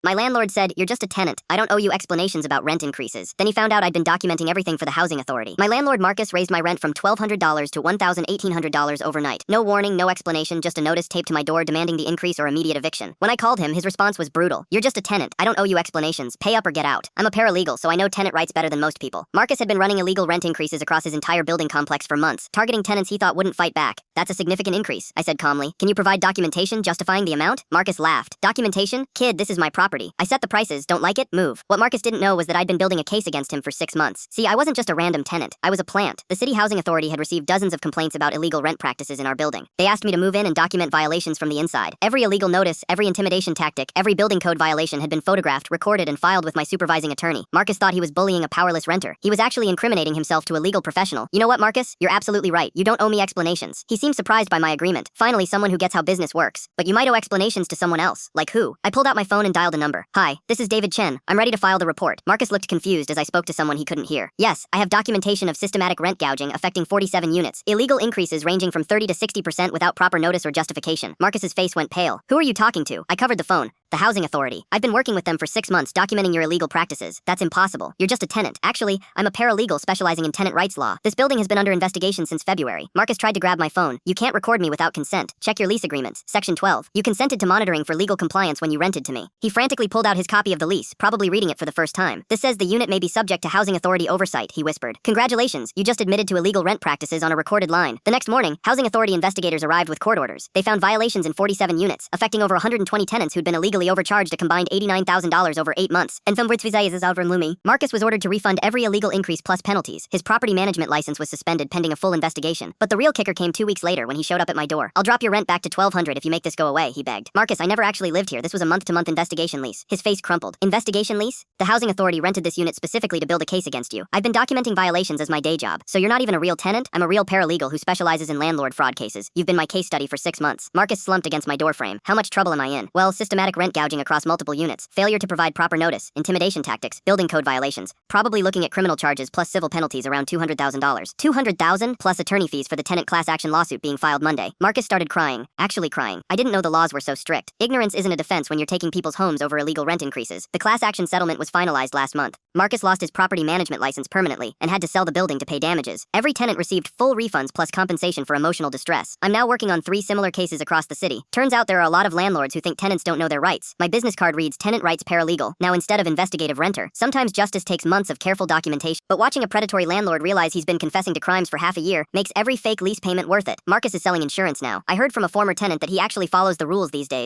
My landlord said, "You're just a tenant. I don't owe you explanations about rent increases." Then he found out I'd been documenting everything for the housing authority. My landlord Marcus raised my rent from $1,200 to $1,800 overnight. No warning, no explanation, just a notice taped to my door demanding the increase or immediate eviction. When I called him, his response was brutal. "You're just a tenant. I don't owe you explanations. Pay up or get out." I'm a paralegal, so I know tenant rights better than most people. Marcus had been running illegal rent increases across his entire building complex for months, targeting tenants he thought wouldn't fight back. "That's a significant increase," I said calmly. "Can you provide documentation justifying the amount?" Marcus laughed. "Documentation? Kid, this is my property. I set the prices. Don't like it? Move." What Marcus didn't know was that I'd been building a case against him for 6 months. See, I wasn't just a random tenant. I was a plant. The city housing authority had received dozens of complaints about illegal rent practices in our building. They asked me to move in and document violations from the inside. Every illegal notice, every intimidation tactic, every building code violation had been photographed, recorded, and filed with my supervising attorney. Marcus thought he was bullying a powerless renter. He was actually incriminating himself to a legal professional. "You know what, Marcus? You're absolutely right. You don't owe me explanations." He seemed surprised by my agreement. Finally, someone who gets how business works. "But you might owe explanations to someone else." "Like who?" I pulled out my phone and dialed a number. "Hi, this is David Chen. I'm ready to file the report." Marcus looked confused as I spoke to someone he couldn't hear. "Yes, I have documentation of systematic rent gouging affecting 47 units. Illegal increases ranging from 30 to 60% without proper notice or justification." Marcus's face went pale. "Who are you talking to?" I covered the phone. "The housing authority. I've been working with them for 6 months documenting your illegal practices." "That's impossible. You're just a tenant." "Actually, I'm a paralegal specializing in tenant rights law. This building has been under investigation since February." Marcus tried to grab my phone. "You can't record me without consent. Check your lease agreements. Section 12. You consented to monitoring for legal compliance when you rented to me." He frantically pulled out his copy of the lease, probably reading it for the first time. "This says the unit may be subject to housing authority oversight," he whispered. "Congratulations, you just admitted to illegal rent practices on a recorded line." The next morning, housing authority investigators arrived with court orders. They found violations in 47 units, affecting over 120 tenants who'd been illegally overcharged a combined $89,000 over 8 months. And Marcus was ordered to refund every illegal increase plus penalties. His property management license was suspended pending a full investigation. But the real kicker came 2 weeks later when he showed up at my door. "I'll drop your rent back to $1,200 if you make this go away," he begged. "Marcus, I never actually lived here. This was a month-to-month investigation lease." His face crumpled. "Investigation lease? The housing authority rented this unit specifically to build a case against you. I've been documenting violations as my day job. So you're not even a real tenant? I'm a real paralegal who specializes in landlord fraud cases. You've been my case study for 6 months." Marcus slumped against my doorframe. "How much trouble am I in?" "Well, systematic rent gouging across multiple units, failure to provide proper notice, intimidation tactics, building code violations. Probably looking at criminal charges plus civil penalties around $200,000. $200,000 plus attorney fees for the tenant class action lawsuit being filed Monday." Marcus started crying. Actually crying. I didn't know the laws were so strict. Ignorance isn't a defense when you're taking people's homes over illegal rent increases. The class action settlement was finalized last month. Marcus lost his property management license permanently and had to sell the building to pay damages. Every tenant received full refunds plus compensation for emotional distress. I'm now working on 3 similar cases across the city. Turns out there are a lot of landlords who think tenants don't know their rights. My business card reads tenant rights paralegal, now instead of investigative renter. Sometimes justice takes months of careful documentation, but watching a predatory landlord realize he's been confessing to crimes for half a year makes every fake lease payment worth it. Marcus is selling insurance now. I heard from a former tenant that he actually follows the rules these days.